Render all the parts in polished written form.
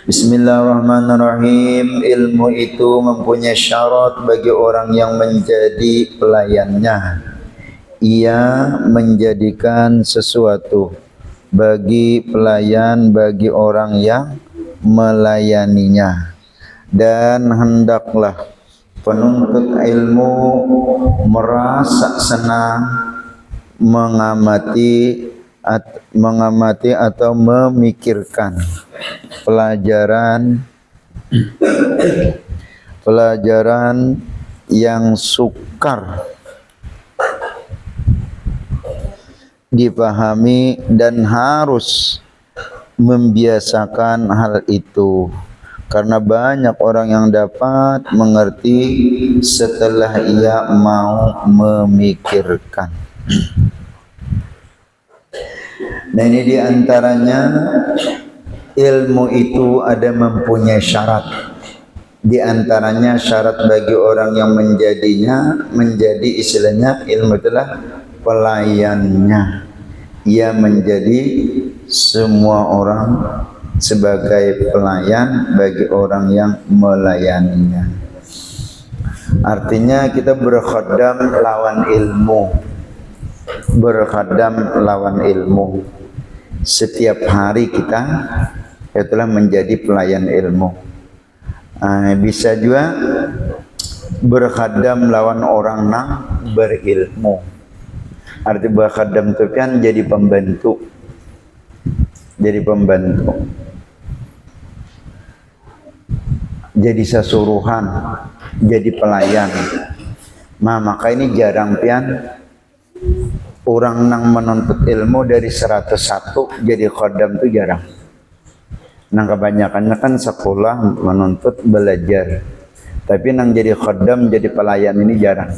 Bismillahirrahmanirrahim. Ilmu itu mempunyai syarat bagi orang yang menjadi pelayannya. Ia menjadikan sesuatu bagi pelayan, bagi orang yang melayaninya. Dan hendaklah penuntut ilmu merasa senang mengamati atau memikirkan pelajaran yang sukar dipahami dan harus membiasakan hal itu, karena banyak orang yang dapat mengerti setelah ia mau memikirkan. Nah, ini diantaranya ilmu itu ada mempunyai syarat. Di antaranya syarat bagi orang yang menjadi istilahnya ilmu itulah pelayannya. Ia menjadi semua orang sebagai pelayan bagi orang yang melayaninya. Artinya kita berkhadam lawan ilmu. Setiap hari kita itulah menjadi pelayan ilmu. Bisa juga berkhadam lawan orang yang berilmu. Arti berkhadam itu kan jadi pembantu. Jadi sasuruhan, jadi pelayan. Maka ini jarang pian orang yang menuntut ilmu dari 101 jadi khodam itu jarang. Nah, kebanyakannya kan sekolah menuntut belajar, tapi yang jadi khodam jadi pelayan ini jarang.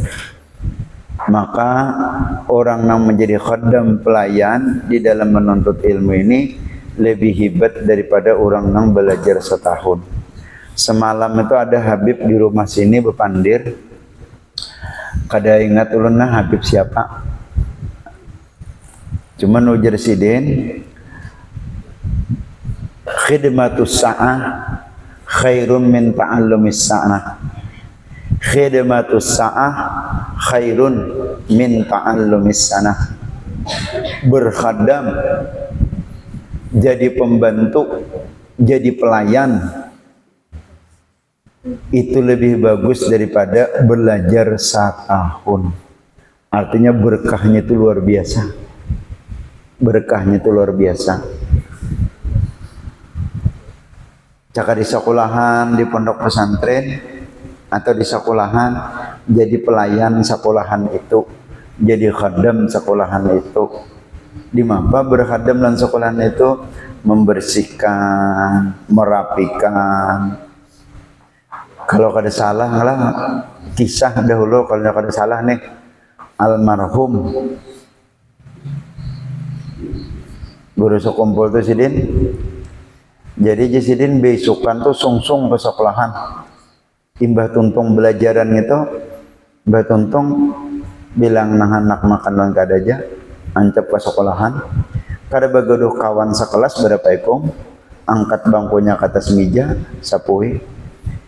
Maka orang yang menjadi khodam pelayan di dalam menuntut ilmu ini lebih hebat daripada orang yang belajar setahun. Semalam itu ada Habib di rumah sini bepandir. Kada ingat ulun Habib siapa. Cuman ujar sidin, khidmatus sa'ah khairun min ta'allumis sa'ah. Khidmatus sa'ah khairun min ta'allumis sa'ah. Berkhadam, jadi pembantu, jadi pelayan, itu lebih bagus daripada belajar setahun. Artinya berkahnya itu luar biasa. Caka di sekolahan, di pondok pesantren, atau di sekolahan jadi pelayan sekolahan itu, jadi khadam sekolahan itu. Di mana berkhadam dalam sekolahan itu membersihkan, merapikan. Kalau kada salah lah, kisah dahulu kalau kada salah nih, almarhum guru sekumpul tuh sidin. Jadi sidin besukan tuh sungsung ke sekolahan. Imbah tuntung belajaran itu, Mbah tuntung bilang nah anak makan lan kada aja, ancap ke sekolahan. Kada bagaduh kawan sekelas berapa ekong, angkat bangkunya ke atas meja, sapuhi.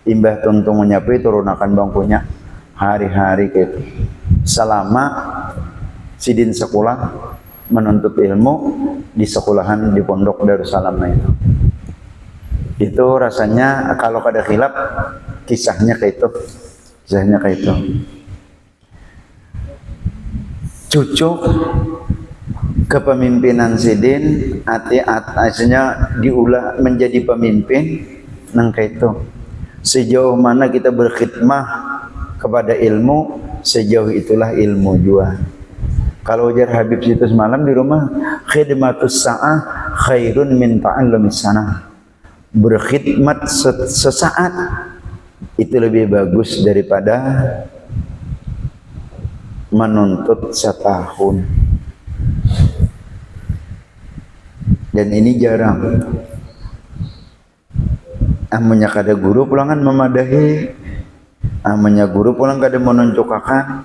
Imbah tuntung menyapu turunakan bangkunya. Hari-hari gitu. Selama sidin sekolah menuntut ilmu di sekolahan di pondok Darussalam itu rasanya kalau kada khilaf kisahnya kayak itu. Cucuk kepemimpinan sidin artinya diulah menjadi pemimpin nang kayak itu. Sejauh mana kita berkhidmah kepada ilmu, sejauh itulah ilmu juga. Kalau ujar Habib situ semalam di rumah, khidmatus sa'ah khairun min ta'allumis sanah. Berkhidmat sesaat itu lebih bagus daripada menuntut setahun. Dan ini jarang. Amanya kada guru pulangan memadahi, amanya guru pulang kada menunjukakan.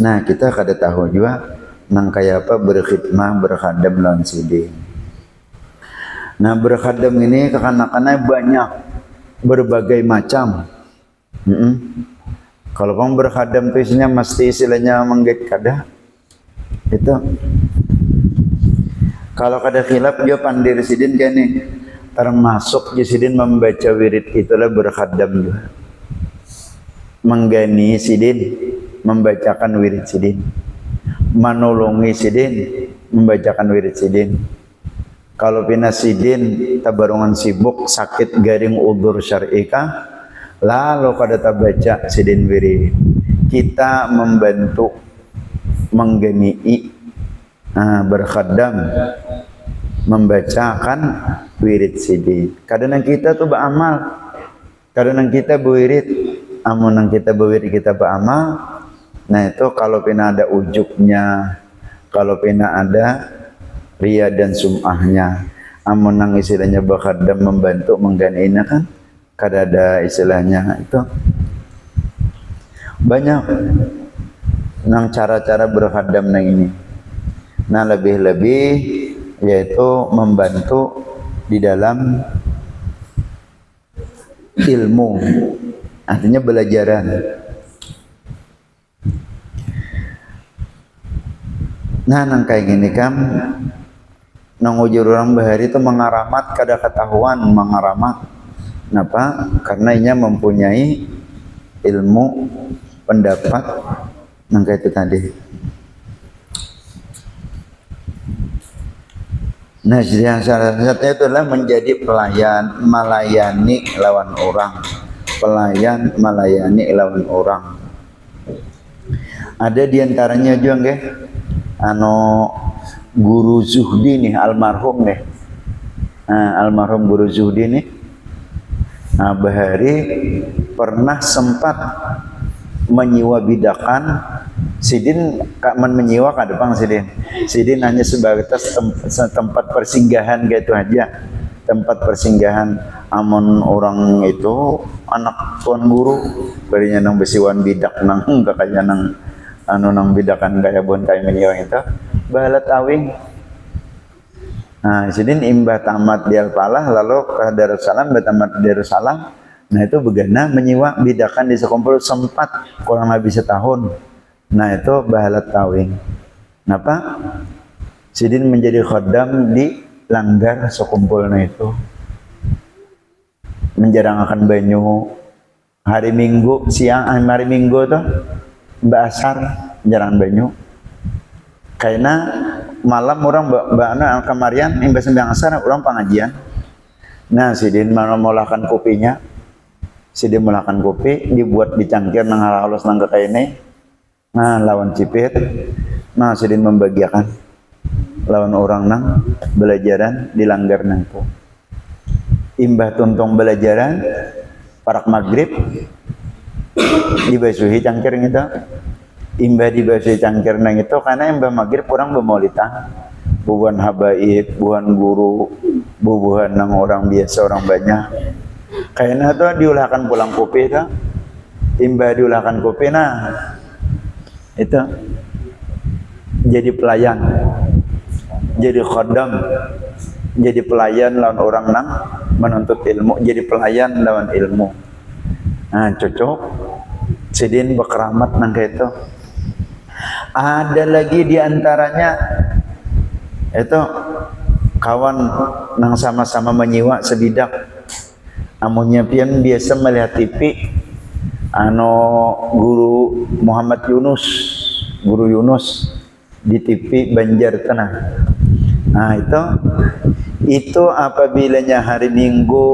Nah, kita kada tahu juga nang kaya apa berkhidmah berkhadam lawan sidin. Nah, berkhadam ini kekanak-kanaknya banyak, berbagai macam. Kalau kamu berkhadam itu isinya mesti istilahnya menggait kada. Itu. Kalau kada khilaf dia pandir sidin kayak nih. Termasuk Sidin membaca wirid itulah berkhadam juga. Menggani Sidin, membacakan wirid Sidin. Menolongi Sidin, membacakan wirid Sidin. Kalau pina Sidin tabarungan sibuk sakit garing udur syar'ika, lalu kada tabaca Sidin wirid. Kita membantu menggani berkhadam, membacakan wirid Sidin. Kadang kita tuh beramal, kadang kita berwirid, amun kita berwirid kita beramal. Nah itu kalau pina ada ujubnya, kalau pina ada ria dan sum'ahnya, amun nang istilahnya berkhadam membantu mengganinya kan, kada ada istilahnya itu. Banyak nang cara-cara berkhadam nang ini. Nah lebih-lebih yaitu membantu di dalam ilmu, artinya belajaran. Nah nang kayak gini kan nang ujur orang bahari itu mengaramat kada ketahuan mengaramat. Kenapa? Karena inya mempunyai ilmu pendapat nang kayak itu tadi. Nah, yang salah satunya itulah menjadi pelayan, melayani lawan orang. Pelayan, melayani lawan orang. Ada diantaranya juga nggih, guru Zuhdi nih, almarhum nih. Almarhum guru Zuhdi nih. Bahari pernah sempat menyewa bidakan. Sidin menyewa ke depan Sidin hanya sebatas tempat persinggahan gitu aja, tempat persinggahan. Amun orang itu anak tuan guru barinya nang besiwan bidak nang kakaknya nang nang bidakan kaya bon kaya menyewa itu balat awing. Nah Sidin imbah tamat di Al-Falah lalu ke Darussalam, tamat di Darussalam. Nah itu begana menyewa bidakan di sekumpul sempat kurang lebih setahun. Nah itu bahalat tawing. Kenapa? Sidin menjadi khodam di langgar sekumpulnya itu. Menjarangkan banyu hari Minggu siang, hari Minggu tuh Mbak Asar menjarang banyu. Karena malam orang mbak kamarian imbas sembiang asar orang pengajian. Nah Sidin memolakan kopinya. Sidin molakan kopi dibuat dicangkir nang halus nang kekaini. Nah lawan cipit, nah Sidin membagiakan lawan orang nang belajaran di langgar nang itu. Imbah tuntong belajaran parak maghrib dibasuhi cangkir gitu. Imbah dibasuhi cangkir nang itu karena imbah maghrib orang bermaulitan, bubuhan habaib, bubuhan guru, bubuhan nang orang biasa orang banyak. Kayaknya tuh diulahkan pulang kopi tuh, imbah diulahkan kopi nah. Itu jadi pelayan, jadi khodam, jadi pelayan lawan orang nang menuntut ilmu, jadi pelayan lawan ilmu. Nah cocok Sidin berkeramat nang kayak itu. Ada lagi diantaranya itu kawan nang sama-sama menyiwa sebidak. Amunnya pian biasa melihat TV. Guru Muhammad Yunus, guru Yunus di TV Banjar Tengah. Nah itu apabila hari Minggu,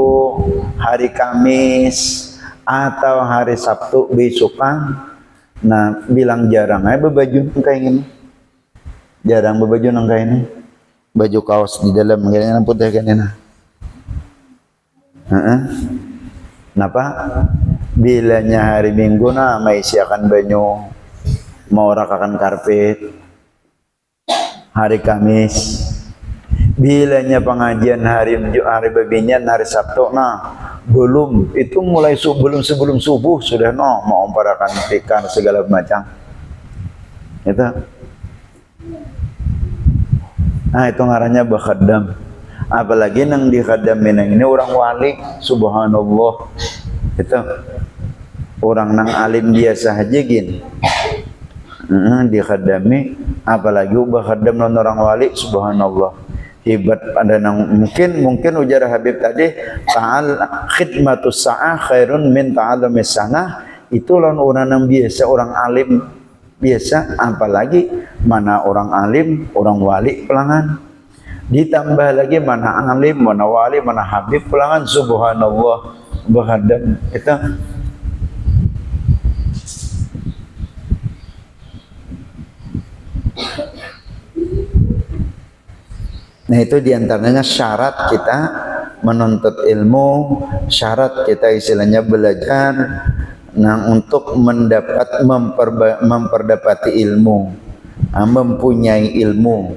hari Kamis atau hari Sabtu besokan, nah bilang jarang berbaju kayak gini, jarang berbaju nang kayak ini, baju kaos di dalam kayaknya putih kayak ini. Kenapa? Bilanya hari Minggu nah maisiakan banyu, mau rakakan karpet. Hari Kamis bilanya pengajian hari babinyan hari Sabtu nah belum itu mulai sebelum subuh sudah mau parakan tikar segala macam itu. Nah itu ngarannya berkhadam. apalagi nang dikadami nang ini orang wali, subhanallah. Itu orang nang alim biasa aja gini. Dikadami apalagi ubah khadam non orang wali, subhanallah. Hebat pada nang mungkin ujar Habib tadi, ta'al khidmatus sa'ah khairun min ta'alumis sanah. Itu lawan orang yang biasa, orang alim biasa, apalagi mana orang alim, orang wali pelangan. Ditambah lagi mana alim, mana wali, mana habib pelangan, subhanallah. Berhadap itu nah itu diantaranya syarat kita menuntut ilmu, syarat kita istilahnya belajar. Nah untuk memperdapati ilmu, mempunyai ilmu,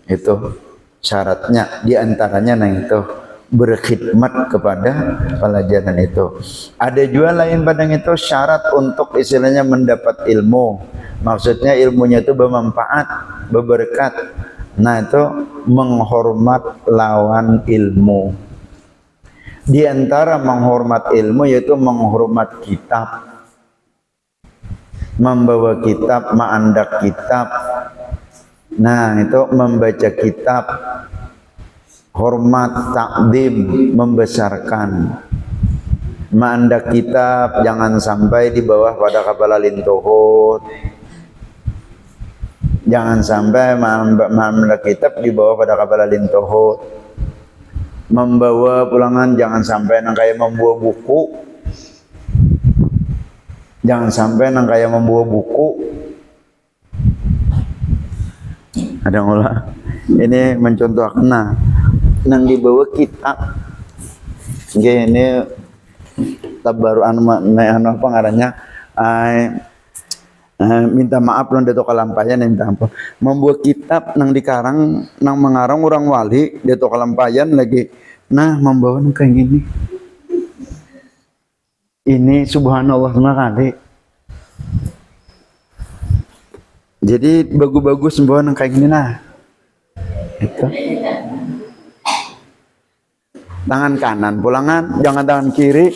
itu syaratnya diantaranya. Nah itu berkhidmat kepada pelajaran itu. Ada juga lain padang itu syarat untuk istilahnya mendapat ilmu, maksudnya ilmunya itu bermanfaat, berberkat. Nah itu menghormat lawan ilmu. Di antara menghormat ilmu yaitu menghormat kitab, membawa kitab, mengandak kitab. Nah itu membaca kitab, hormat, takdim, membesarkan. Mengandak kitab jangan sampai di bawah pada kepala lintohut. Jangan sampai mengandak kitab di bawah pada kepala lintohut. Membawa pulangan jangan sampai nang kayak membawa buku. Jangan sampai nang kayak membawa buku. Ada ngolah. Ini mencontohkan nang dibawa kitab. Ini tabaruan apa ngarannya? Minta maaf lan deto kalampayan, minta ampun. Membuat kitab nang dikarang nang mengarang orang wali deto kalampayan lagi. Nah membawa nang kayak gini. Ini subhanallah sekali. Jadi bagus-bagus membawa nang kayak gini nah. Itu. Tangan kanan pulangan, jangan tangan kiri.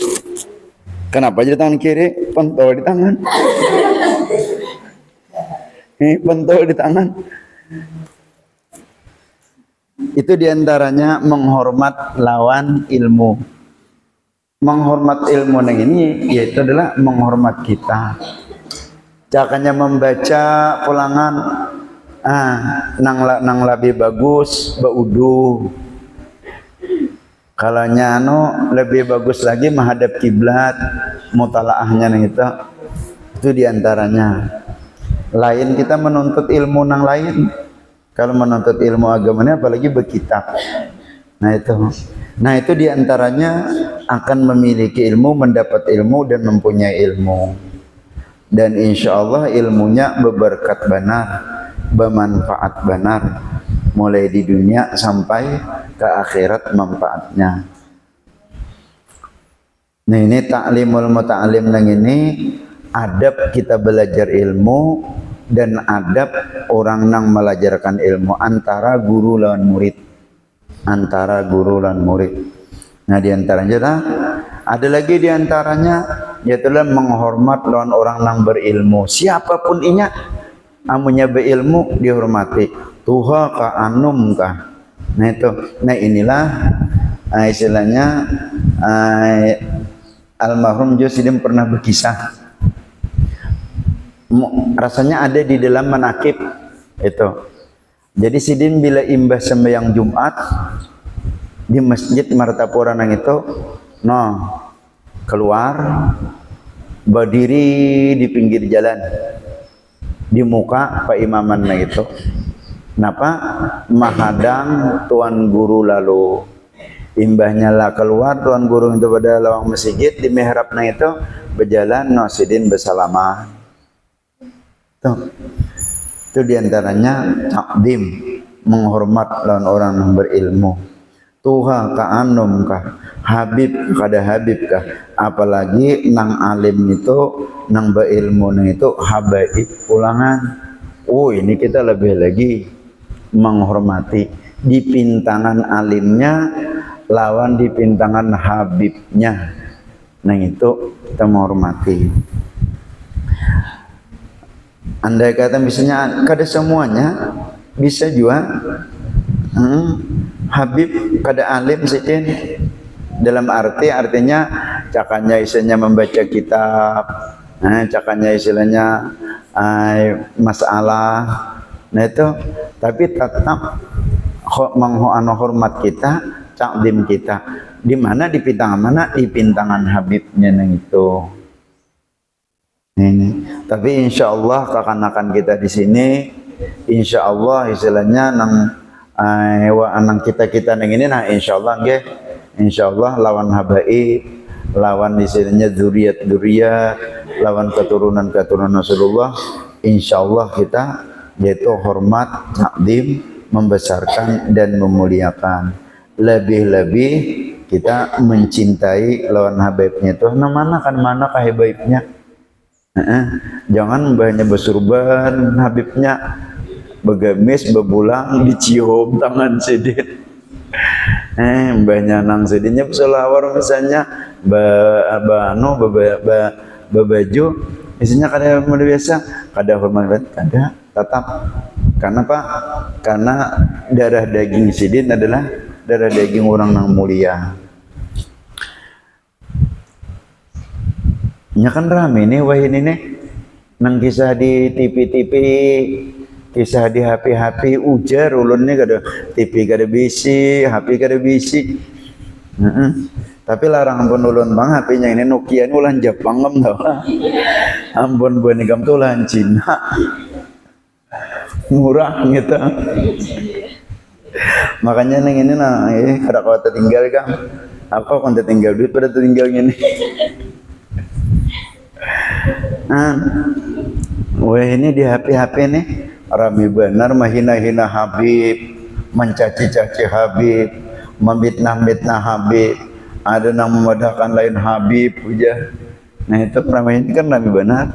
Kenapa jadi tangan kiri? Pentol di tangan. Pentol di tangan. Itu diantaranya menghormat lawan ilmu. Menghormat ilmu yang ini yaitu adalah menghormat kita. Caranya membaca pulangan nang lebih bagus baudu. Kalau nyano lebih bagus lagi menghadap kiblat, mutalaahnya nang itu diantaranya. Lain kita menuntut ilmu nang lain. Kalau menuntut ilmu agamanya apalagi berkitab. Nah itu diantaranya akan memiliki ilmu, mendapat ilmu dan mempunyai ilmu. Dan insya Allah ilmunya berberkat benar, bermanfaat benar, mulai di dunia sampai ke akhirat manfaatnya. Nah ini ta'limul muta'alim nang ini adab kita belajar ilmu dan adab orang nang melajarkan ilmu antara guru lawan murid. Antara guru dan murid. Nah diantaranya ada lagi diantaranya yaitu menghormat lawan orang nang berilmu. Siapapun inya amunya berilmu dihormati. Tuha ka anum ka. Nah itu. Nah inilah istilahnya almarhum Josidin pernah berkisah. Rasanya ada di dalam manakib itu. Jadi Sidin bila imbah sembahyang Jumat di Masjid Martapura nang itu, keluar berdiri di pinggir jalan di muka Pak Imaman nang itu. Kenapa? Mahadang tuan guru lalu imbahnya lah keluar tuan guru itu pada lawang masjid di mihrab nang itu berjalan Sidin bersalamah. Itu diantaranya takdim, menghormat lawan orang yang berilmu. Tuha ka anum kah, habib kada habib kah, apalagi nang alim itu, nang berilmu nang itu habaib ulangan. Oh ini kita lebih lagi menghormati. dipintangan alimnya lawan dipintangan habibnya. Nah itu kita menghormati. Andai kata misalnya kada semuanya bisa juga habib kada alim sidin, dalam artinya cakanya isinya membaca kitab, cakanya istilahnya masalah. Nah itu tapi tetap menghormat kita, takdim kita. Di mana di pintangan mana? Di pintangan habibnya nang itu. Ini. Tapi insya Allah kakanakan kita di sini, insya Allah istilahnya nang anang kita nang ini, nah insya Allah nggih, insya Allah lawan habaib, lawan istilahnya dzurriat, lawan keturunan Rasulullah, insya Allah kita yaitu hormat, takdim, membesarkan dan memuliakan. Lebih-lebih kita mencintai lawan habibnya itu. Nah mana habaibnya? Jangan banyak bersurban habibnya, begamis bebulang dicium tangan sidin. Banyak nang sidinnya selawar misalnya baju isinya kada biasa, kada hormat, kada tetap. Karena apa? Karena darah daging sidin adalah darah daging orang yang mulia. Nya kan rame nih wah ini nih nang kisah di TV, kisah di HP ujar ulunnya kada TV kada bisi, HP kada bisi. Tapi larang ampun ulun bang HP-nya ini Nokia ini ulah Jepang ngam tau. Ampun bonekam tuh ulah Cina. Murah gitu. Makanya neng ini nah kada kau tertinggal kan. Apa kau tertinggal duit pada tertinggal ini. Wah ini di HP nih rame benar mahina-hina Habib, mencaci-caci Habib, membitnah-bitnah Habib, ada yang memadahkan lain Habib puja. Nah itu ramai ini kan rame benar.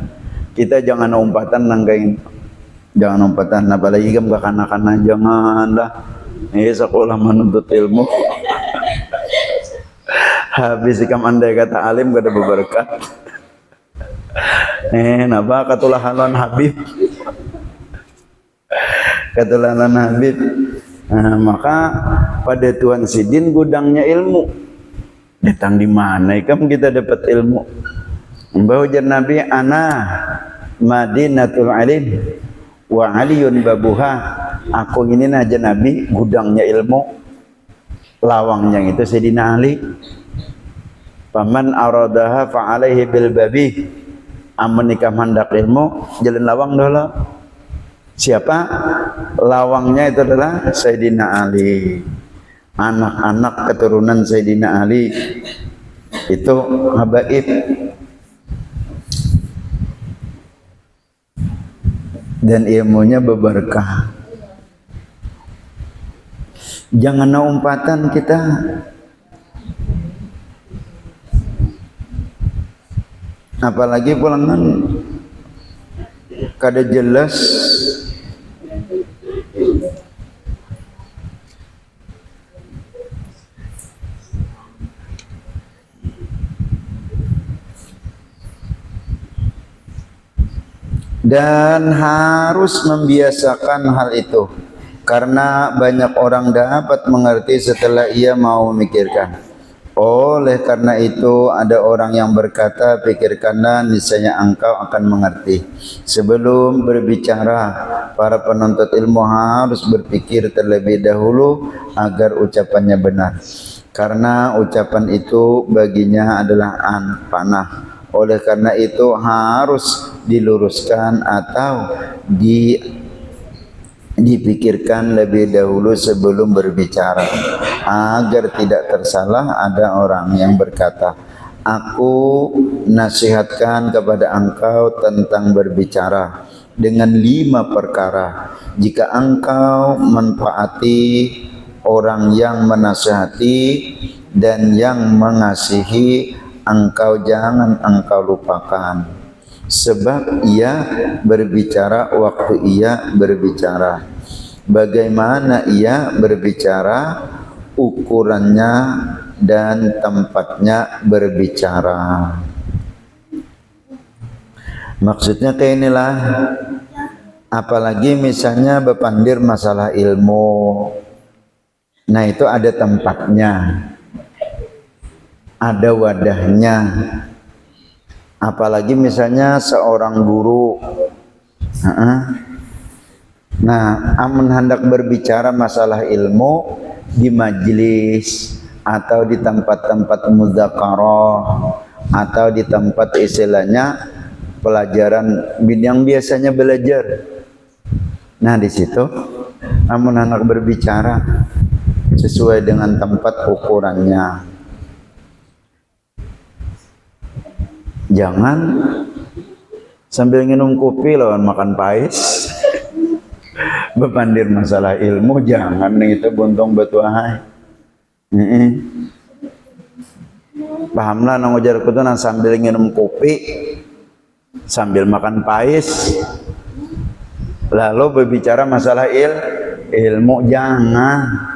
Kita jangan umpatan nanggain, jangan umpatan, apalagi kan kanak-kanak janganlah. Sekolah menuntut ilmu. Habis ikam andai kata alim gak ada berberkat. Napa katulahanan Habib, katulahanan Habib. Maka pada Tuhan sidin gudangnya ilmu. Datang di mana ikam kita dapat ilmu? Bahwa Nabi ana Madinatul Alim wa Aliyun babuha. Aku ini aja Nabi gudangnya ilmu, lawangnya itu Sayyidina Ali. Paman aradaha fa alaihi bil babi. Amun nikah mandak ilmu jalan lawang dulu. Siapa? Lawangnya itu adalah Sayyidina Ali. Anak-anak keturunan Sayyidina Ali itu habaib. Dan ilmunya berberkah. Jangan umpatan kita. Apalagi pulangan kada jelas dan harus membiasakan hal itu karena banyak orang dapat mengerti setelah ia mau memikirkan. Oleh karena itu ada orang yang berkata, pikirkanlah niscaya engkau akan mengerti. Sebelum berbicara, para penuntut ilmu harus berpikir terlebih dahulu agar ucapannya benar. Karena ucapan itu baginya adalah panah. Oleh karena itu harus diluruskan atau dipikirkan lebih dahulu sebelum berbicara agar tidak tersalah. Ada orang yang berkata, aku nasihatkan kepada engkau tentang berbicara dengan 5 perkara. Jika engkau manfaati orang yang menasihati dan yang mengasihi, engkau jangan engkau lupakan, sebab ia berbicara waktu ia berbicara. bagaimana ia berbicara, ukurannya dan tempatnya berbicara. Maksudnya kayak inilah, apalagi misalnya bepandir masalah ilmu, nah itu ada tempatnya, ada wadahnya. Apalagi misalnya seorang guru, nah amun hendak berbicara masalah ilmu di majelis atau di tempat-tempat mudzakarah atau di tempat istilahnya pelajaran yang biasanya belajar. Nah di situ amun hendak berbicara sesuai dengan tempat ukurannya. Jangan sambil minum kopi lawan makan pais. Bepandir masalah ilmu jangan itu bontong betuahai. Pahamlah nang ujar kudu nang sambil minum kopi, sambil makan pais, lalu berbicara masalah ilmu jangan.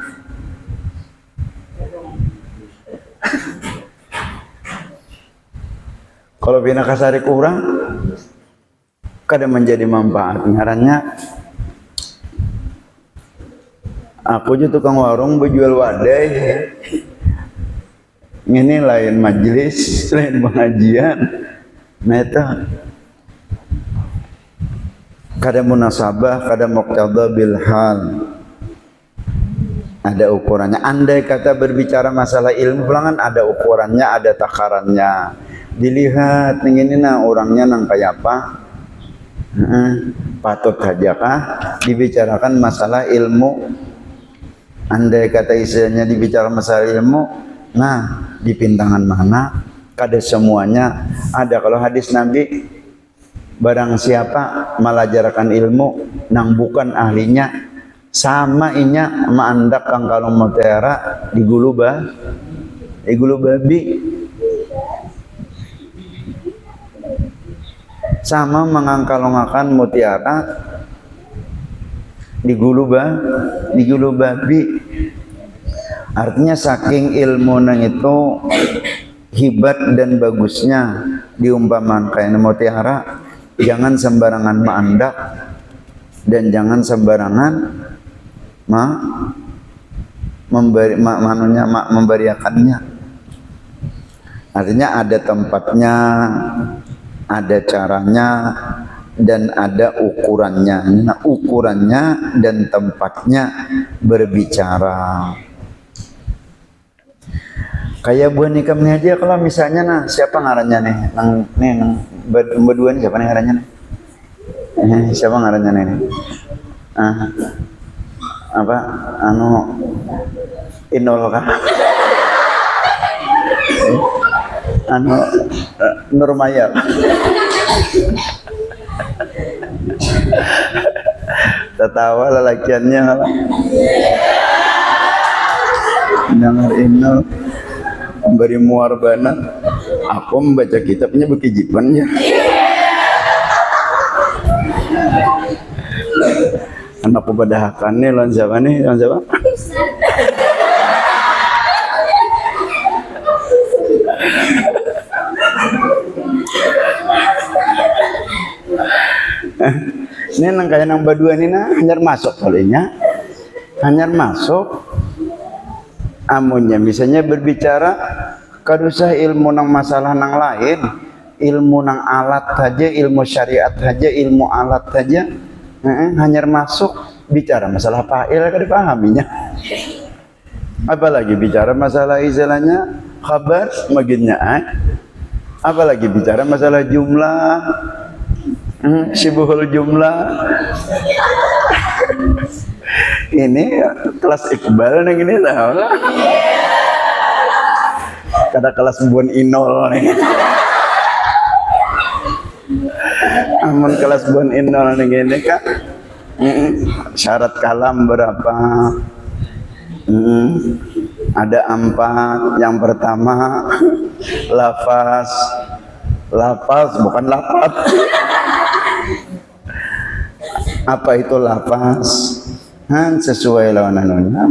Kalau bina kasari kurang, kadang menjadi manfaat. Ngarannya, aku juga tukang warung berjual wadai. Ini lain majelis, lain pengajian. Nah itu, kadang munasabah, kadang muqtada bil hal. Ada ukurannya. Andai kata berbicara masalah ilmu, pelangan ada ukurannya, ada takarannya. Dilihat ini nah orangnya nang kayak apa, patut saja kah dibicarakan masalah ilmu. Andai kata istilahnya dibicara masalah ilmu, nah di pintangan mana kada semuanya ada. Kalau hadis Nabi, barang siapa melajarkan ilmu nang bukan ahlinya, sama inya maandak kang kalau mutiara di gulu babi. Sama mengangkalongakan mutiara di gulu babi. Artinya saking ilmu nang itu hibat dan bagusnya diumpaman kayak mutiara, jangan sembarangan maandak dan jangan sembarangan memberiakannya. Artinya ada tempatnya, ada caranya, dan ada ukurannya. Nah, ukurannya dan tempatnya berbicara. Kayak buah nikah ini aja, kalau misalnya nah siapa ngarannya nih? Nang berdua nih siapa nih ngarannya nih? Siapa ngarannya nih? Apa? Inol kah? Nurmaya. Tertawa lelakiannya dengar Inul memberi muarbana. Aku membaca kitabnya bekijipannya. Anakku badahakannya lawan siapa nih? Lawan siapa? Ini nang kaya nang badua ini nah hanyar masuk kalinya, hanyar masuk amunnya misalnya berbicara kadusah ilmu nang masalah nang lain, ilmu nang alat saja, ilmu syariat saja, ilmu alat saja, hanyar masuk bicara masalah fa'il kada dipahaminya. Apalagi bicara masalah istilahnya khabar maginnya, apalagi bicara masalah jumlah, syibuhul jumlah. Ini kelas Iqbal nih gini tahu lah. Kada kelas Bun Inol nih. Amun kelas Bun Inol nih gini kan. Syarat kalam berapa? Ada 4. Yang pertama lafaz bukan lafaz. Apa itu lafaz? sesuai lawan anunya.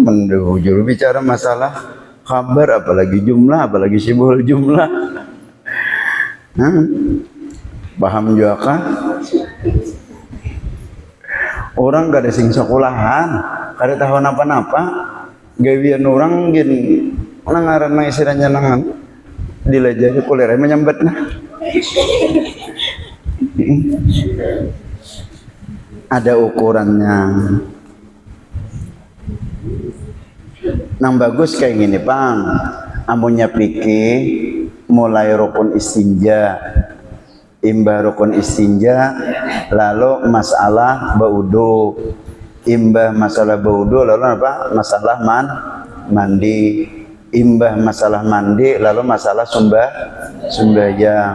Juru bicara masalah kabar, apalagi jumlah, apalagi sibul jumlah. Paham juga kan? Orang gak ada sing sekolahan, kada tahu napa-napa, gawian orang gini, nangaran na istilahnya nangan, dilajari kuliah menyambat nah. Ada ukurannya. Nang bagus kayak gini Pang, amunnya pikir mulai rukun istinja, imbah rukun istinja, lalu masalah baudu, imbah masalah baudu, lalu apa? Masalah mandi, imbah masalah mandi, lalu masalah sembahyang,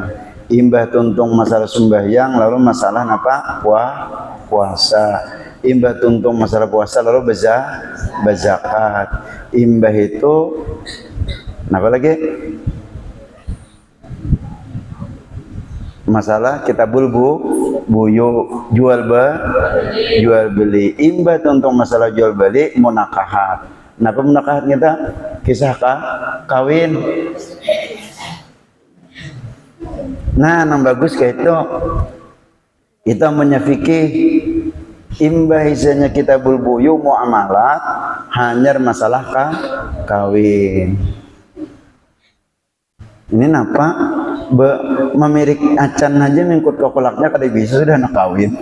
imbah tuntung masalah sembahyang, lalu masalah apa? Puasa, imbah tuntung masalah puasa, lalu berzakat, imbah itu apa lagi? Masalah kitabul buyu, jual beli, imbah tentang masalah jual beli munakahat. Napa munakahat kita? Kisah kawin. Nah, nang bagus kayak itu kita menyafikih imbah isanya kitabul buyu muamalat hanya masalah kawin. Ini napa? Memirik acan aja mengikut kokolaknya kada bisa sudah nak kawin.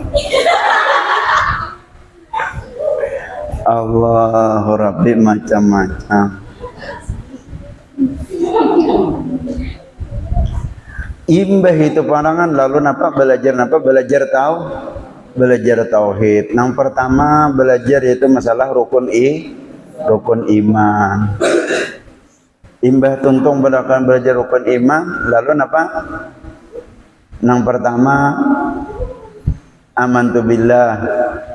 Allahu Rabbi macam-macam. Imbah itu pandangan lalu napa belajar tauhid. Yang pertama belajar yaitu masalah rukun iman. Imbah tuntung belakan belajar rukun iman, lalu apa? Yang pertama amantu billah,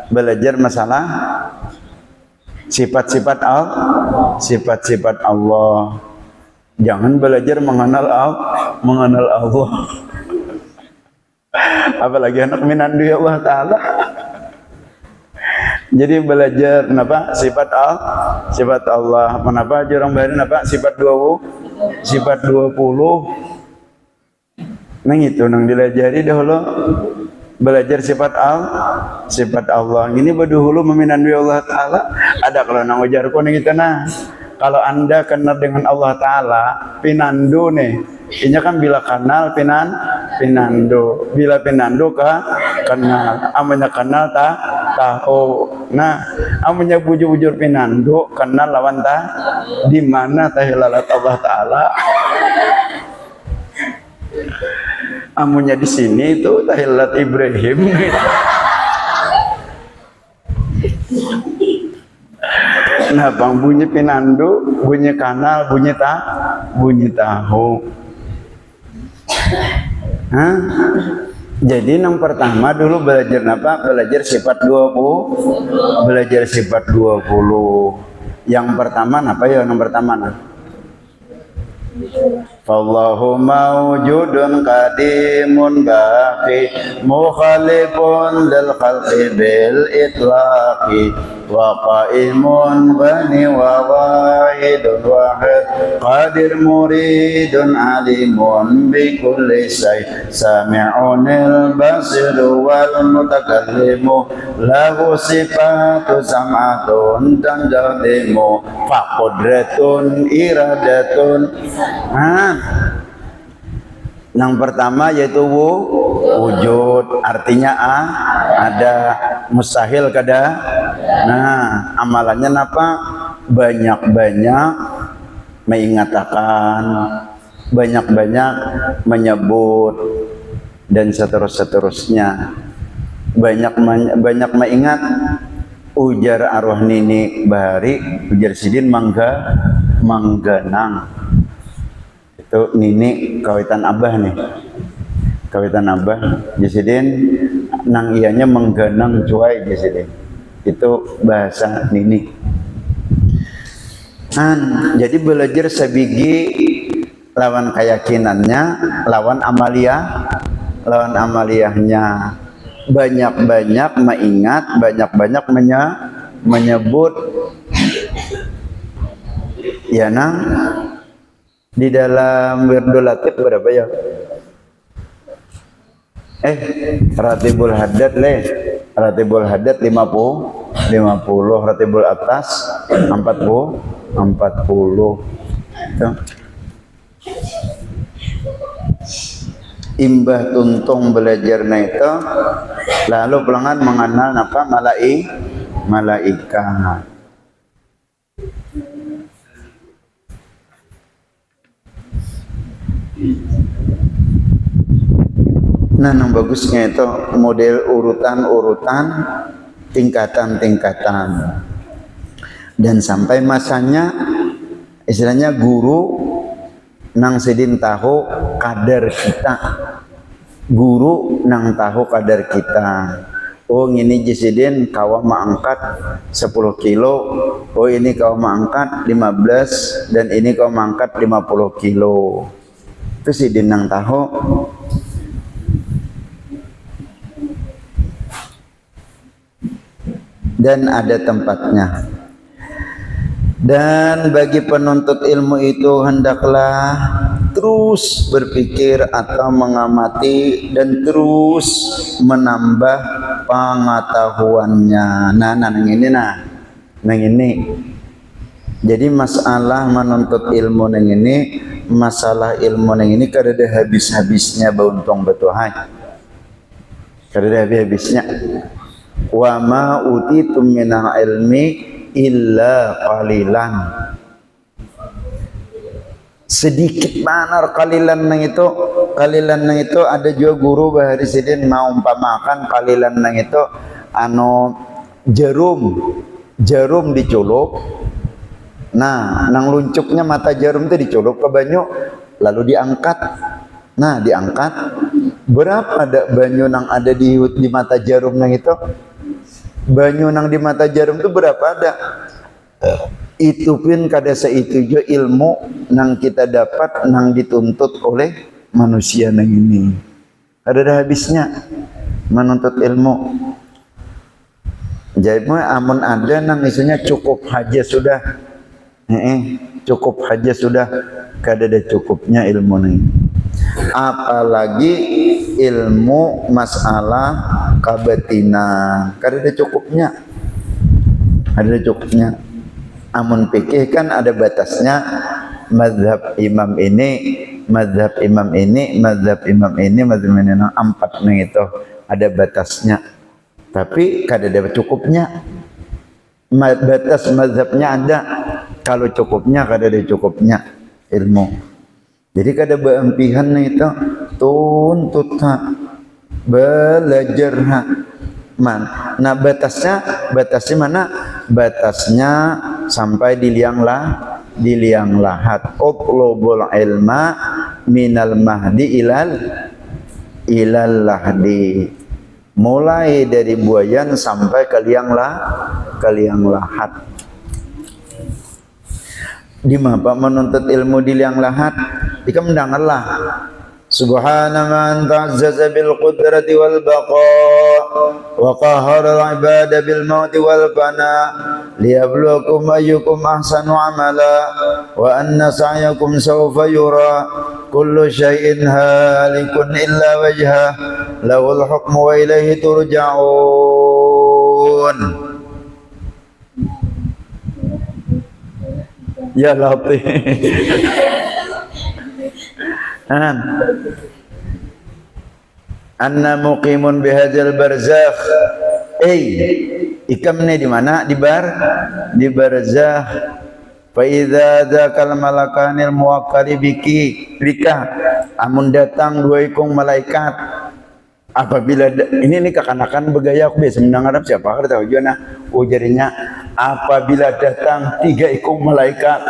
belajar masalah sifat-sifat Allah. Jangan belajar mengenal Allah. Apalagi anak minandu ya Allah Ta'ala. Jadi belajar kenapa sifat Allah. Kenapa orang baru apa sifat 20? Nang itu nang dilajari dahulu belajar sifat Allah. Ini dahulu meminandu Allah Taala. Ada kalau nang ujar ko ning nah. Kalau Anda kenal dengan Allah Taala, pinandu nih. Ini kan bila kenal pinandu. Bila pinandu kenal. Amanya kenal tahu. Nah, amanya bujur-bujur pinandu kenal lawan di mana tahilalat Allah Taala. Amunya di sini itu tahilat Ibrahim. Nah, bang bunyi pinandu, bunyi kanal, bunyi tahu. Jadi yang pertama dulu belajar apa? Belajar sifat 20. Belajar sifat 20. Yang pertama apa ya? Yang pertama nah. Fallahu mawjudun qadimun baqi mukhalifun lil khalqi bil itlaqi wa qaimun ghani wa wahidun wahid qadir muridun alimun bi kulli shay sami'unil basiru wal mutakallimu lahu sifatu sam'atun dan jadimu fa qudratun iradatun. Yang pertama yaitu wujud, artinya ada, mustahil kada. Nah, amalannya apa? Banyak-banyak mengatakan, banyak-banyak menyebut dan seterusnya. Banyak mengingat. Ujar arwah nini bahari, ujar sidin mangganang. Itu nini kawitan abah nih, kawitan abah jasidin nang ianya mengganang cuai jasidin. Itu bahasa nini. Jadi belajar sebigi lawan keyakinannya, lawan amaliyahnya. Banyak-banyak mengingat, banyak-banyak menyebut ya nang di dalam Wirdul Latif berapa ya? Ratibul Haddad Ratibul Haddad 50, Ratibul Atas 40. Imbah tuntung belajarnya itu lalu pelangan mengenal apa malaikat. Nah, yang bagusnya itu model urutan-urutan, tingkatan-tingkatan. Dan sampai masanya istilahnya guru nang sidin tahu kadar kita. Guru nang tahu kadar kita. Oh, ini jisidin kawa mengangkat 10 kilo. Oh, ini kawa mengangkat 15 dan ini kawa mengangkat 50 kilo. Itu sidin nang tahu. Dan ada tempatnya. Dan bagi penuntut ilmu itu hendaklah terus berpikir atau mengamati dan terus menambah pengetahuannya. Nang ini. Jadi masalah menuntut ilmu nang ini, masalah ilmu nang ini kada ada habis-habisnya bauntong betuhan. Kada ada habis-habisnya. Wa ma utitum minal ilmi illa qalilan. Sedikit manar kalilan nang itu ada juga guru bahari sidin mau umpamakan kalilan nang itu jarum diculuk. Nah, nang luncuknya mata jarum itu diculuk ke banyu lalu diangkat. Nah, diangkat berapa ada banyu nang ada di mata jarum nang itu? Banyu nang di mata jarum itu berapa ada? Itu pun kada seitu jo ilmu nang kita dapat nang dituntut oleh manusia nang ini. Ada habisnya menuntut ilmu. Jadi amun ada nang isunya cukup haja sudah. Cukup haja sudah, kada ada cukupnya ilmu nang. Apalagi ilmu masalah kabatinan, kada ada cukupnya. Amun fikih kan ada batasnya, mazhab imam ini, mazhab imam ini, empat nang itu ada batasnya. Tapi kada ada cukupnya. Batas mazhabnya ada, kalau cukupnya kada ada cukupnya ilmu. Jadi kada beempihan itu tuntut belajar Nah, batasnya mana? Batasnya sampai di liang lahat. Utlubul ilma minal mahdi ilal lahdi. Mulai dari buayan sampai ke liang lahat. Di mana menuntut ilmu di liang lahat? Jika mendengarlah Subhana man ta'azzaza bil qudrati wal baqa wa qahara al ibada bil mauti wal fana liyabluwakum ayyukum ahsanu amala wa anna sa'yakum sawfa yura kullu syai'in halikun illa wajhah lahul hukmu wa ilaihi turja'un. Ya Latif. Anna muqimun bihadzal barzakh. Ikam ni di mana? Di barzakh. Fa idza dzakal malakanil muwakkali bika amun datang dua ikung malaikat. Apabila ini kekanakan begaya aku biasa mendengar siapa kada tahu juga jadinya apabila datang 3 ikung malaikat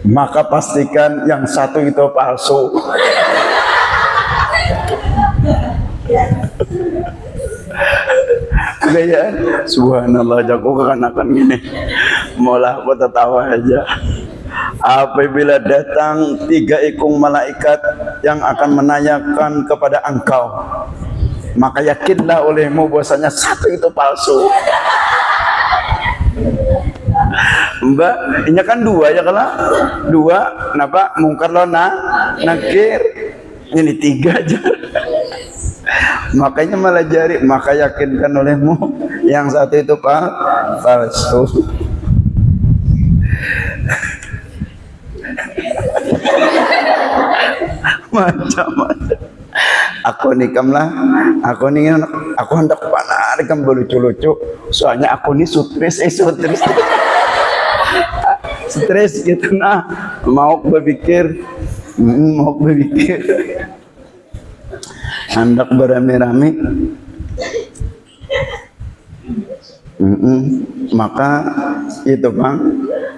maka pastikan yang satu itu palsu. Gaya, subhanallah, jago kekanakan gini. Malah aku tertawa aja. Apabila datang 3 ikung malaikat yang akan menanyakan kepada engkau, maka yakinlah olehmu bahwasanya satu itu palsu. Mbak, ini kan dua ya kalau dua, kenapa mungkar lo nakir, ini tiga aja. Makanya malah jari, maka yakinkan olehmu yang satu itu palsu. Macam-macam. Aku nikam lah, aku hendak panah nikam lucu-lucu. Soalnya aku ini stres gitu nah, mau berpikir, hendak beramai-ramai. Maka itu bang,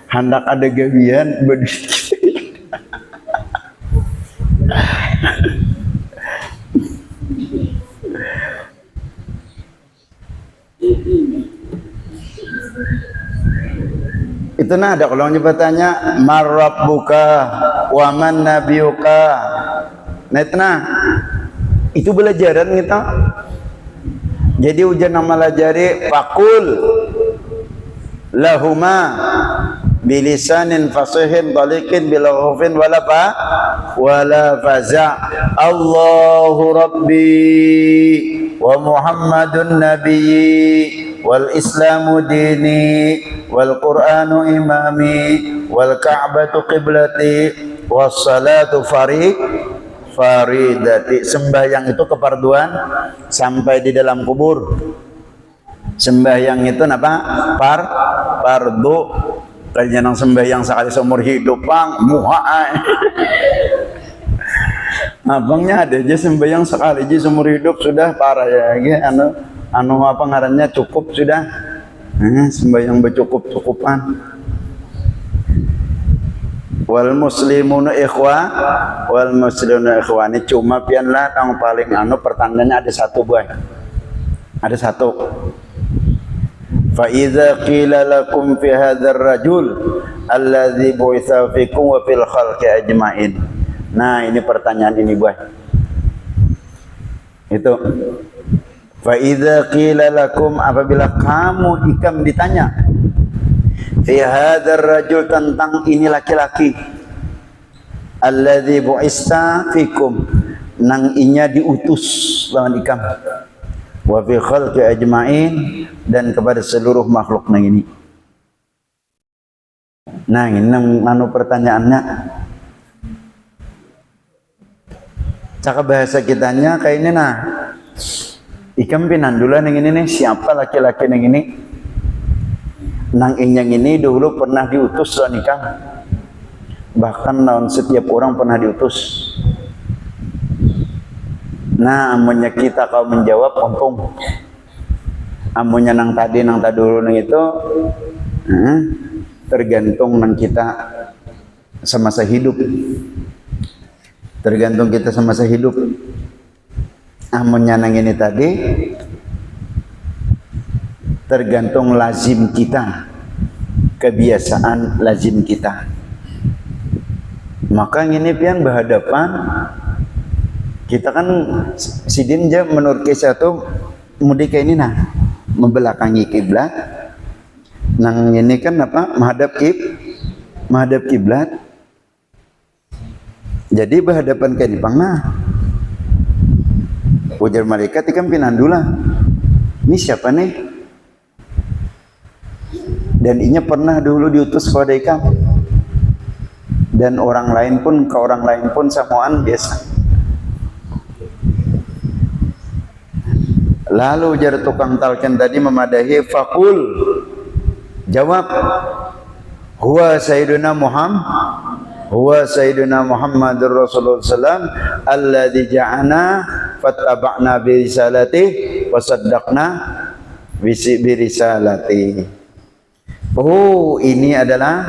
hendak ada gawian berdiri. Itu nah ada kalau nyebutannya marabbuka wa man nabiyuka. Nah itu nah itu belajaran kita. Jadi ujian nama lajari fakul lahuma bilisanin fasihin talikin bilaghufin wala faza Allahu rabbi wa Muhammadun nabiyyi wal islamu dini wal qur'anu imami wal ka'batu qiblati was salatu faridati. Sembahyang itu keparduan sampai di dalam kubur. Sembahyang itu apa? Fardu. Kalian yang sembahyang sekali seumur hidup bang muha. Abangnya ada aja sembahyang sekali aja seumur hidup sudah parah ya. Anu apa ngarannya cukup sudah. Sembahyang bercukup-cukupan. Wal muslimuna ikhwani, cuma pianlah yang paling pertandanya ada satu boy. Ada satu. Fa idza qila lakum fi hadzal rajul alladzi bu'itsa fikum wa fil khalqi ajmain. Nah, ini pertanyaan ini boy. Itu fa idza qila lakum, apabila kamu ikam ditanya fi hadzal rajul, tentang ini laki-laki, alladzi bu'ista fikum, nang inya diutus lawan ikam, wa fi khalqi ajmain, dan kepada seluruh makhluk nang ini. Nah ini nang pertanyaannya cakap bahasa kitanya kayak ini. Nah ikam pinandulan yang ini nih, siapa laki-laki yang ini? Nang inyang ini dulu pernah diutus lawan ikam, bahkan lawan setiap orang pernah diutus. Nah amunnya kita kau menjawab untung, amunnya nang tadi dulu nang itu tergantung nang kita semasa hidup, tergantung kita semasa hidup. Amunnya nang ini tadi tergantung lazim kita, kebiasaan lazim kita. Maka ini pian berhadapan kita kan sidin je menurut kisah itu mudik ini nah membelakangi kiblat. Nang ini kan apa menghadap kiblat. Jadi berhadapan ke ini pangna. Ujar malaikat ikam pinandulah. Ini siapa nih? Dan inya pernah dulu diutus kepada ikam. Dan orang lain pun ke orang lain pun samaan biasa. Lalu ujar tukang talqin tadi memadahi, fakul, jawab, huwa sayyiduna Muhammadur Rasulullah sallam alladzi ja'ana fattaba'na bi risalati wa saddaqna bi risalati. Oh, ini adalah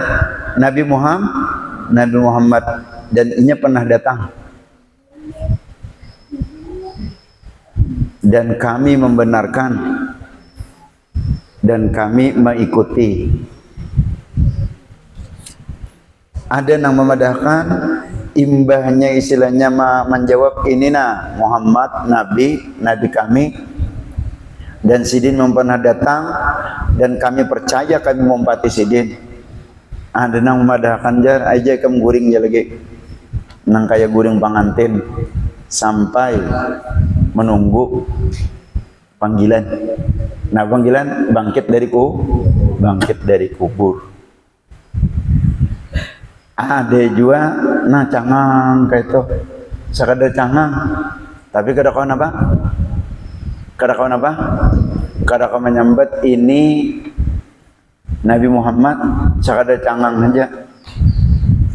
Nabi Muhammad dan inya pernah datang. Dan kami membenarkan dan kami mengikuti. Ada yang memadahkan imbahnya istilahnya menjawab ini nah Muhammad nabi kami, dan Sidin pernah datang dan kami percaya kami mengumpati Sidin. Ada nang memadahkan jar aja kamu guring ya lagi nang kayak guring pengantin sampai menunggu panggilan. Nah panggilan bangkit dari kubur. Ada juga nah cangang kayak itu sekadar cangang, tapi kada kawan apa? Kada kawan menyambat ini Nabi Muhammad sekadar cangang aja.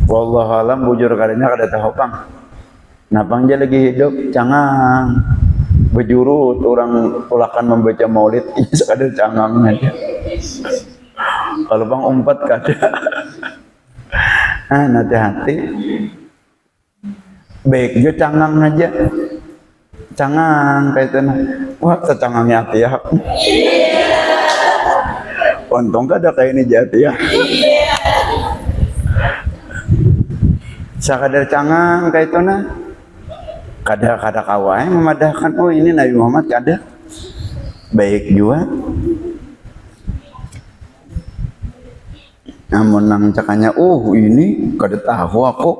Wallahu alam bujur kadanya kada tahu pang. Napang dia lagi hidup cangang bejurut orang pulakan membaca maulid ini sekadar cangang aja. Kalau bang umpat kada. Hati-hati. Baik jo cangang aja. Cangang kayak itu nah. Wah, cangangnya hati ya. Untung kada kayak ini jati ya. Sakadar cangang kayak itu nah. Kada kawai memadahkan oh ini Nabi Muhammad kada. Baik juga. Namun nang cakanya ini kada tahu aku.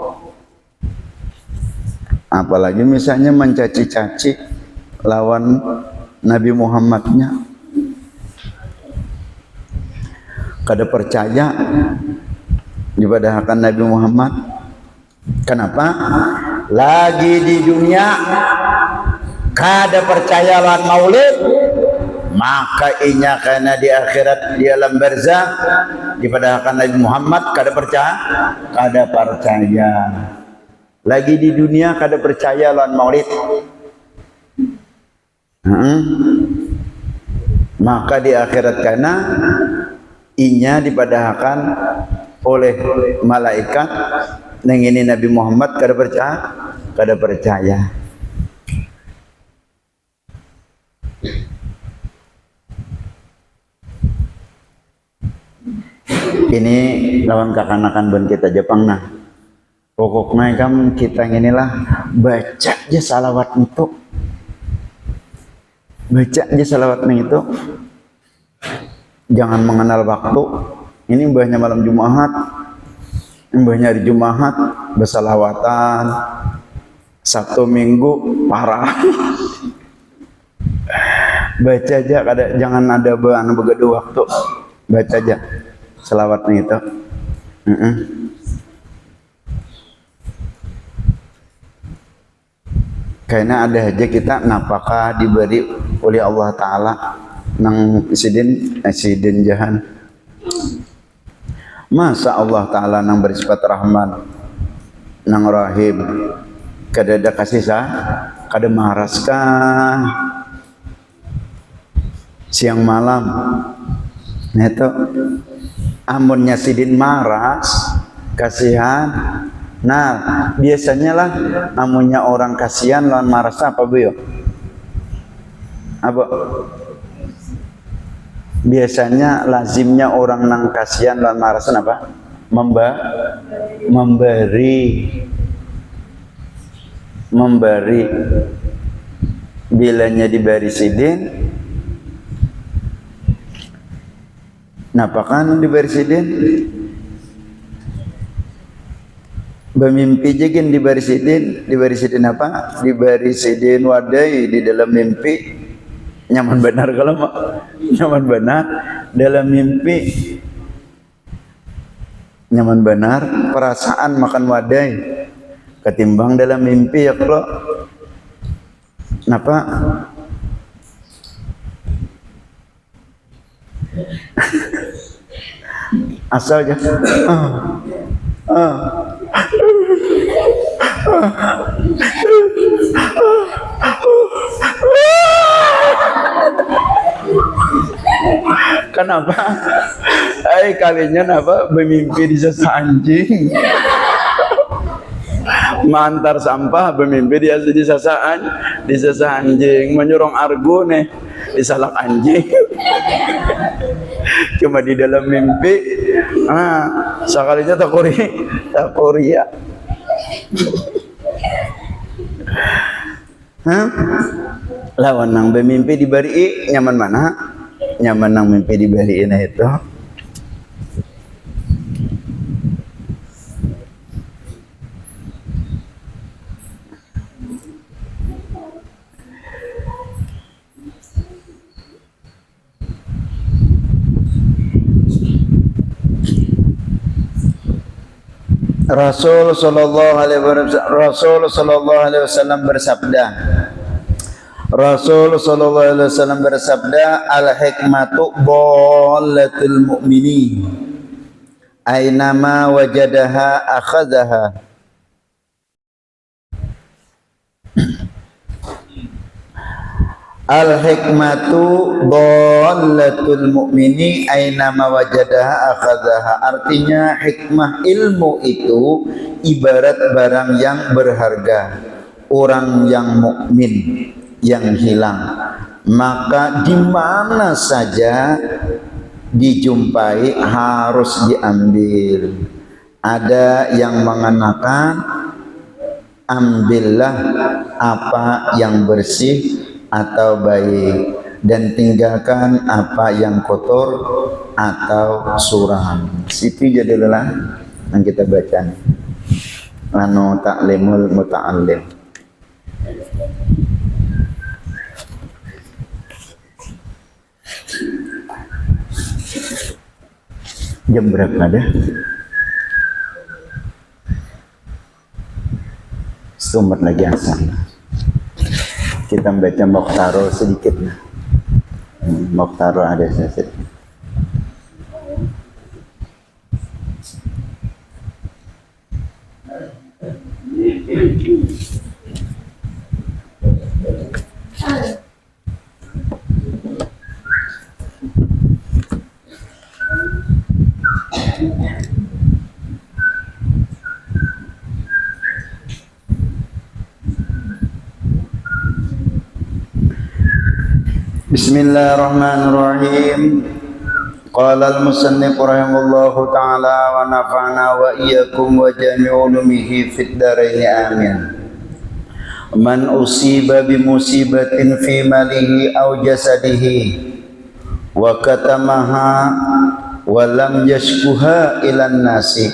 Apalagi misalnya mencaci-caci lawan Nabi Muhammadnya. Kada percaya dipadahkan Nabi Muhammad. Kenapa? Lagi di dunia kada percaya lawan maulid, maka inya karena di akhirat di alam barzakh dipadahkan Nabi Muhammad kada percaya. Lagi di dunia kada percaya lawan maulid, maka di akhirat karena inya dipadahkan oleh malaikat nang ini Nabi Muhammad kada percaya. Ini lawan kakanakan ben kita Jepang nah. Pokoknya kan kita inilah baca aja salawat itu. Baca aja salawat itu. Jangan mengenal waktu. Ini mbahnya malam Jumat. Mbahnya hari Jumat bersalawatan. Sabtu Minggu parah. Baca aja jangan ada begaduh waktu. Baca aja salawatnya itu. Karena ada aja kita napakah diberi oleh Allah Ta'ala nang sidin jahan. Masa Allah Ta'ala nang bersifat Rahman nang Rahim kada ada kasih kada maraskah siang malam. Nah itu amunnya sidin maras kasihan. Nah biasanya lah amunnya orang kasihan lawan maras apa bu yo? Apa? Biasanya lazimnya orang nang kasihan lawan maras apa? Memberi. Bilanya diberi sidin. Napa kan diberi sidin? Bermimpi jegin diberi sidin apa? Diberi sidin wadai di dalam mimpi. Nyaman benar kalau nyaman benar dalam mimpi. Nyaman benar perasaan makan wadai ketimbang dalam mimpi ya kalau. Napa? Asal aja. Kenapa? Kalinya apa bermimpi di sasa anjing. Mantar sampah bermimpi di sasa anjing, menyurong argo nih di salak anjing. Cuma di dalam mimpi sekalinya tak korea. Hah? Lawan nang bermimpi di bari nyaman mana? Nyaman nang mimpi di bari ini itu. Rasul sallallahu alaihi wasallam bersabda. Rasul sallallahu alaihi wasallam bersabda, al hikmatu dhallatul mu'mini ainama wajadaha akhadhaha. Al hikmatu dhallatul mu'mini ainama wajadaha akhadhaha. Artinya hikmah ilmu itu ibarat barang yang berharga. Orang yang mukmin yang hilang, maka di mana saja dijumpai harus diambil. Ada yang mengenakan ambillah apa yang bersih atau baik, dan tinggalkan apa yang kotor atau suram. Situ jadilah yang kita baca. Anu ta'limul muta'allim. Jam berapa dah? Setumat lagi asal. Kita membaca Mokhtaro sedikit. Mokhtaro ada sedikit. Bismillahirrahmanirrahim. Qala al-musannif rahimahullahu ta'ala wa nafa'na wa iyyakum wa jami'u ulumihi fid dharain amin. Man usiba bi musibatin fi malihi aw jasadihi wa katamaha wa lam yashkuha ilan nasi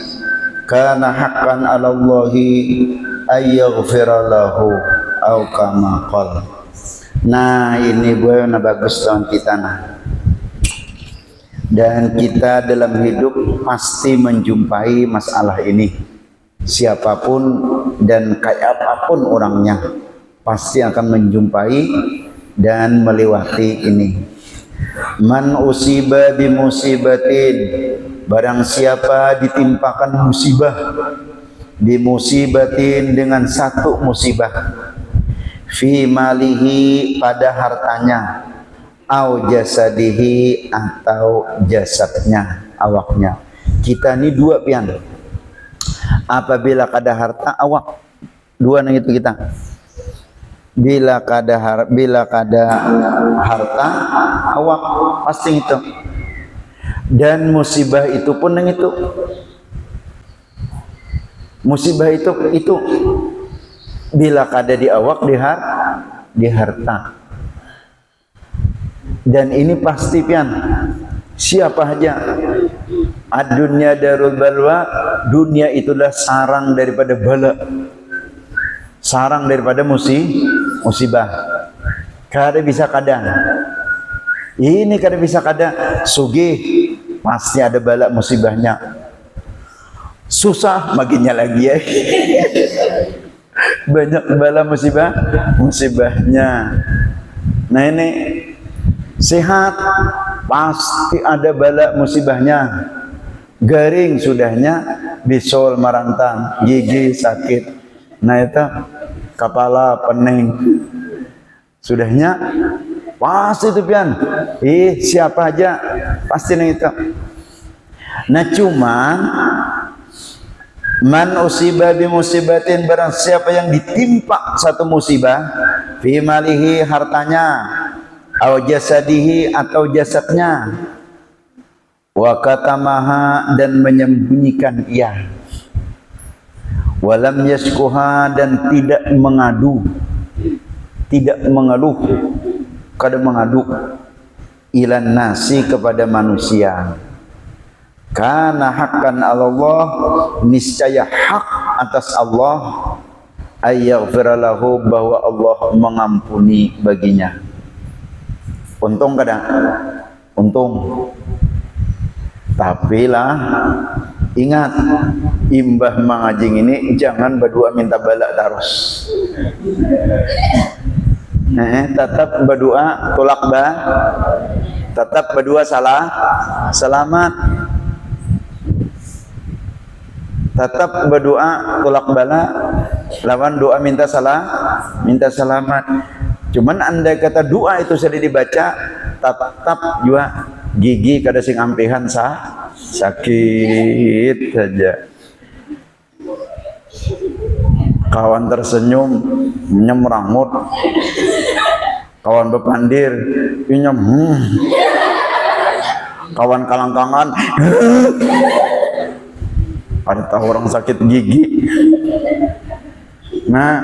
kana haqqan 'ala Allahi ay yaghfira lahu aw kama qala. Nah ini gue na bagus tahun kita nah. Dan kita dalam hidup pasti menjumpai masalah ini. Siapapun dan kayak apapun orangnya pasti akan menjumpai dan melewati ini. Man usiba bi musibatin, barang siapa ditimpakan musibah, bi musibatin dengan satu musibah, fi malihi pada hartanya, au jasadihi atau jasadnya, awaknya. Kita ini dua pian. Apabila kada harta awak, dua nang itu kita. Bila kada harta awak pasti itu. Dan musibah itu pun nang itu. Musibah itu bila kada di awak di harta. Dan ini pasti pian. Siapa aja. Ad-dunya darul balwa, dunia itulah sarang daripada bala. Sarang daripada musibah. Kada bisa kadang. Ini kada bisa kada. Sugih pasti ada bala musibahnya. Susah makinnya lagi ya. Banyak bala musibahnya. Nah ini sehat pasti ada bala musibahnya. Garing sudahnya, bisol marantang, gigi sakit. Nah itu kepala pening. Sudahnya pasti itu pian. Siapa aja pasti nih itu. Nah cuman man usiba bi musibatin, barang siapa yang ditimpa satu musibah, fi malihi hartanya, au jasadihi atau jasadnya, wa katamaha dan menyembunyikan ia, walam yaskuha, dan tidak mengadu, tidak mengeluh, kada mengadu, ilan nasi, kepada manusia. Karena hakkan Allah, niscaya hak atas Allah, ayyaghfiralahu, bahwa Allah mengampuni baginya. Untung kadang, untung. Tapi lah, ingat, imbah mangajing ini jangan berdua minta bala terus. Tetap berdua tolak tetap berdua selamat. Tetap berdoa tolak bala, lawan doa minta selamat. Cuman andai kata doa itu sudah dibaca, tetap juga gigi kada sing ampihan sakit saja. Kawan tersenyum nyemrangut, kawan bepandir pinyem, kawan kalangkangan ada tahu orang sakit gigi. Nah,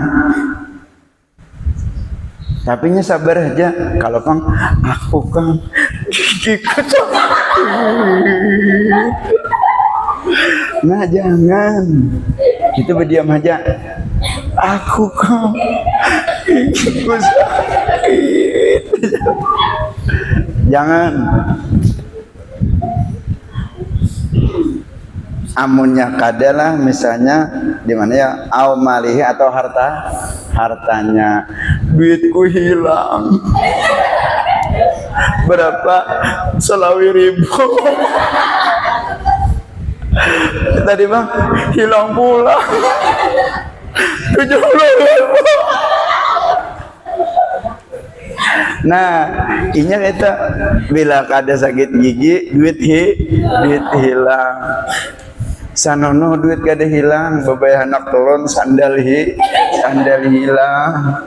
tapi nya sabar aja. Kalau Kang, aku Kang gigiku sakit. Nah, jangan. Kita berdiam aja. Aku Kang gigiku sakit. Jangan. Amunnya kadalah, misalnya di mana ya, au malihi, atau hartanya, duitku hilang berapa, 100.000 tadi Bang, hilang pula 70.000. Nah, inya itu bila kada sakit gigi, duit hilang. Sanono duit kada hilang, beberapa anak turun sandal hilang.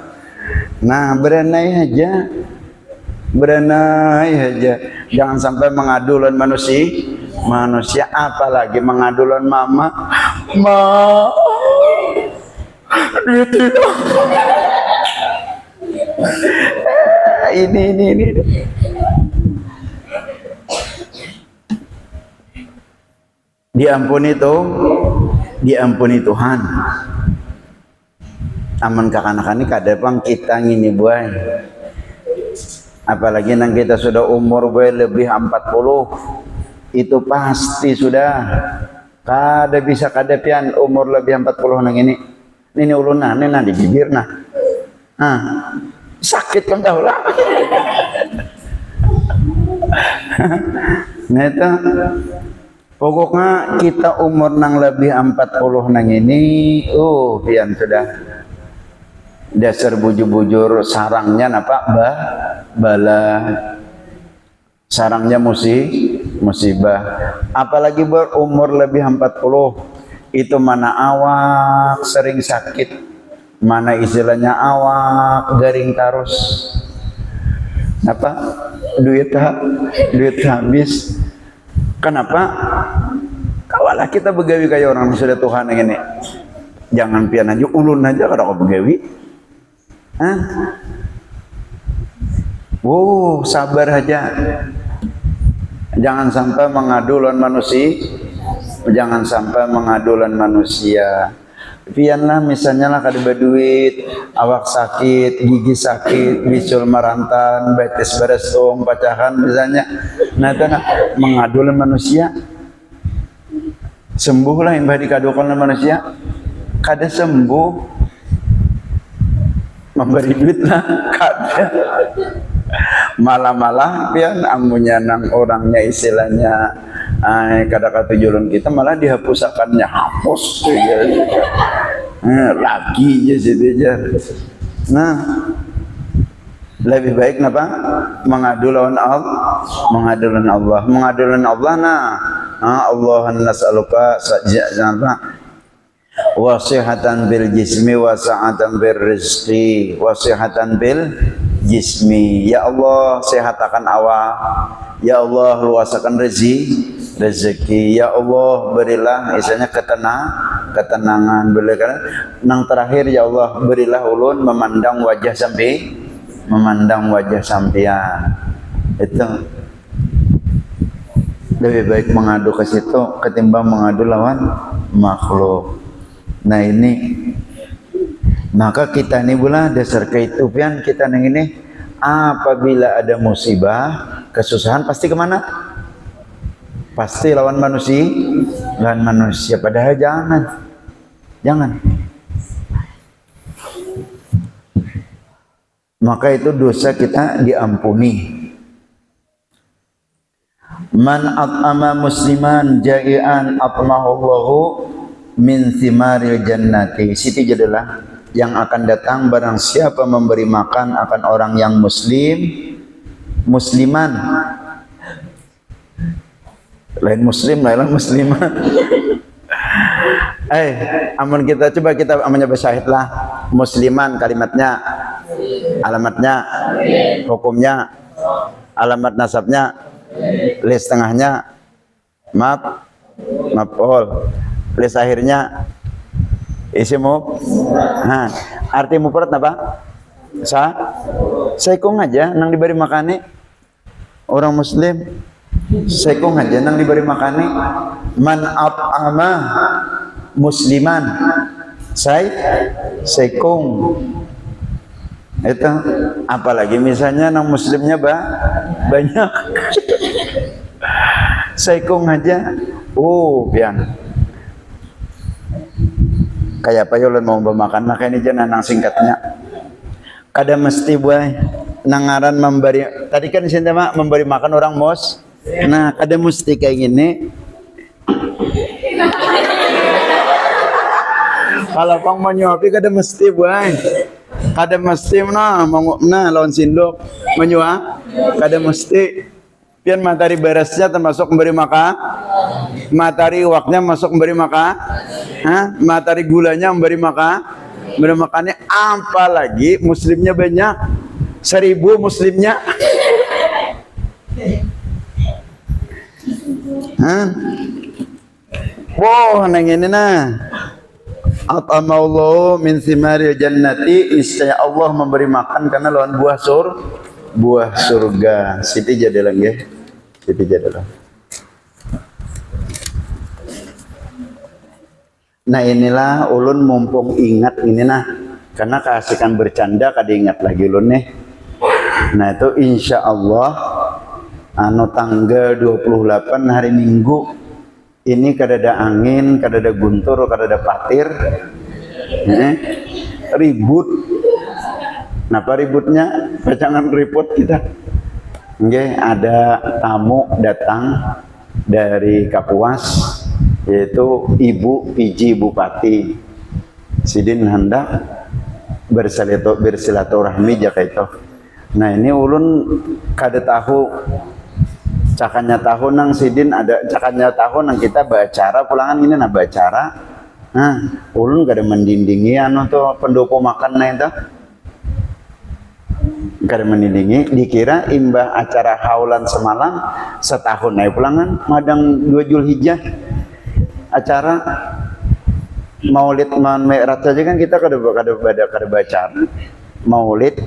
Nah, berenai aja, jangan sampai mengadulan manusia, apalagi mengadulan mama, duit hilang. Ini diampuni Tuhan. Aman kakak-anak kada pang kita ngini buai, apalagi nang kita sudah umur buai lebih 40, itu pasti sudah kada bisa pian umur lebih 40 nang ini ulun nah di bibir nah sakit kan tahu lah. Nah itu pokoknya kita umur nang lebih 40 nang ini, pian sudah dasar bujur-bujur sarangnya napa bala, sarangnya musibah. Apalagi berumur lebih 40, itu mana awak sering sakit, mana istilahnya awak garing tarus. Apa? Duit habis. Kenapa? Kawalah kita begawi kayak orang sudah Tuhan yang ini. Jangan pian aja, ulun aja kalau kau begawi. Sabar aja. Jangan sampai mengadulan manusia. Pianlah misalnya lah kada berduit, awak sakit, gigi sakit, bisul marantan, betis berestung, pacahan misalnya. Nah itu mengadulan manusia. Sembuhlah yang dikadukan manusia. Kada sembuh, memberi duit lah kada. Malah pian amunya nang orangnya istilahnya kada katujulun kita malah dihapusakannya, hapus lagi aja situ aja. Nah, lebih baik napa mengadulan Allah. Nah, Allah nas'aluka wasihatan bil jismi wa sa'atan bil rizqi, wasihatan bil jismi, ya Allah sehatakan awak, ya Allah luasakan rezeki. Ya Allah berilah misalnya ketenangan berilah. Nang terakhir ya Allah berilah ulun memandang wajah sampean. Itu lebih baik mengadu ke situ ketimbang mengadu lawan makhluk. Nah ini maka kita ini pula dasar kehidupan kita ini apabila ada musibah kesusahan pasti kemana? Pasti lawan manusia. Padahal jangan. Maka itu dosa kita diampuni. Man at'ama musliman ja'ian atmahullahu min thimaril jannati. Siti jadilah yang akan datang barang siapa memberi makan akan orang yang musliman lain musliman amun kita coba kita amanya bersyahid lah musliman kalimatnya alamatnya hukumnya alamat nasabnya list tengahnya maf'ul list akhirnya isimu arti mufrad apa saikung aja nang diberi makani orang muslim saikung aja nang diberi makani man at'ama musliman saikung itu apalagi misalnya nang muslimnya banyak saikung aja pian kayak apa ulun mau bermakan maka ini jangan nang singkatnya kada mesti buai nangaran memberi tadi kan di sini mah memberi makan orang nah kada mesti kayak gini kalau pang menyuapi kada mesti buai kada mesti nah lawan sindok menyuap kada mesti pian matahari berasnya termasuk memberi makan matahari waknya masuk memberi makan matahari gulanya memberi makannya apalagi muslimnya banyak 1000 muslimnya nang ini at'amallahu min thimaril jannati niscaya Allah memberi makan karena lawan buah surga. Siti jadilah nggih. Siti jadilah. Nah inilah ulun mumpung ingat ini karena keasikan bercanda kada ingat lagi ulun nih. Nah itu insya Allah tanggal 28 hari Minggu ini kada ada angin, kada ada guntur, kada ada patir, ribut. Kenapa ributnya? Jangan ribut kita. Ada tamu datang dari Kapuas, yaitu Ibu PJ Bupati. Sidin hendak bersilaturahmi jaka itu. Nah ini ulun kada tahu, cakannya tahu nang Sidin ada cakannya tahu nang kita bacara pulangan ini bacara. Ulun kada mendindingi tuh pendopo makan itu. Kada menindingi dikira imbah acara haulan semalam setahun naik pulangan madang 2 Zulhijjah acara maulid Mi'raj saja kan kita kada baca maulid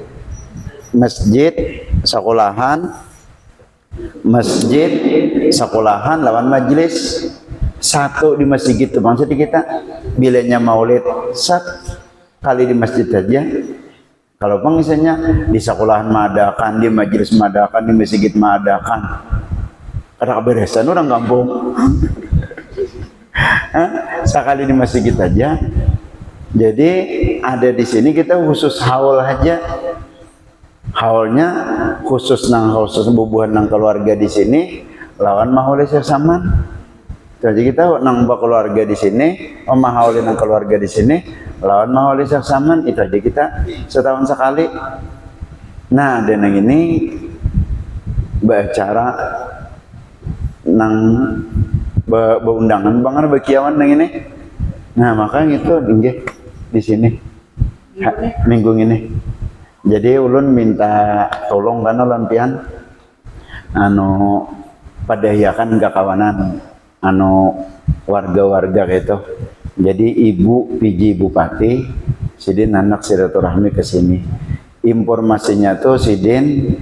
masjid sekolahan lawan majelis satu di masjid gitu maksudnya kita bilanya maulid kali di masjid saja. Kalau misalnya di sekolahan madakan, di majelis madakan, di masjid madakan, ada keberesan orang kampung. Sekali di masjid aja. Jadi ada di sini kita khusus haul aja. Haulnya khusus bubuhan nang keluarga di sini lawan mahaul saman. Jadi kita nang keluarga di sini, mahaulin nang keluarga di sini lawan mahaul saman itu aja kita setahun sekali. Nah, dan yang ini beracara nang beundangan banget bekiawan nang ini. Nah, makanya itu inggih di sini minggu ini. Jadi ulun minta tolong kan ulun pian padahiakan kakawanan anu warga-warga gitu. Jadi ibu PJ Bupati sidin anak silaturahmi ke sini. Informasinya tuh sidin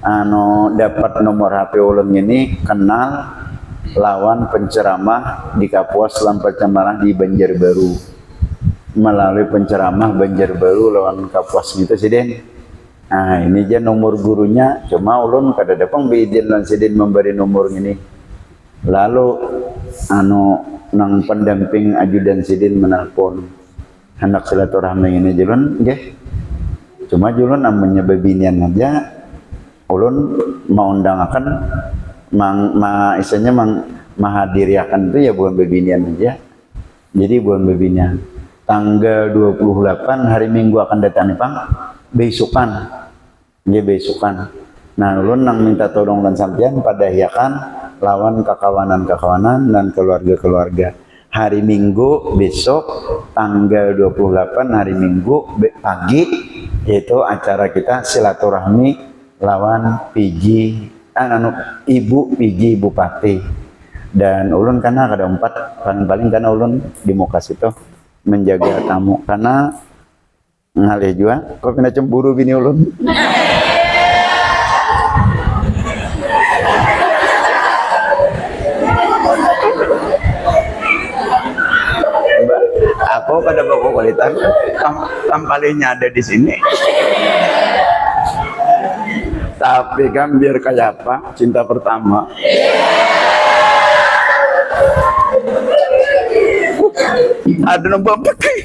anu dapat nomor HP ulun ini kenal lawan penceramah di Kapuas Lampar Camaran di Banjarbaru. Melalui penceramah Banjarbaru lawan Kapuas gitu sidin. Nah ini aja nomor gurunya, cuma ulun kada dapang beizin lan sidin memberi nomor ini. Lalu anu nang pendamping ajudan sidin menelpon anak silaturahmi ini julun nggih. Cuma julun amunnya bebinian aja ulun mau undangaken isanya mahadiriakan itu ya bukan bebinian aja. Jadi bukan bebinian. Tanggal 28 hari Minggu akan datang nih Pang. Besukan. Nggih besukan. Nah ulun nang minta tolong lan sampean padahiakan lawan kakawanan-kakawanan dan keluarga-keluarga. Hari Minggu besok tanggal 28 hari Minggu pagi yaitu acara kita silaturahmi lawan PJ Ibu PJ Bupati. Dan ulun karena ada 4 paling-paling karena ulun di muka situ menjaga tamu karena ngalih juga kok kena cemburu bini ulun. Aku pada baku kualitas tampalinya ada di sini. Tapi kan biar kayak apa cinta pertama. Ada nombor pakai.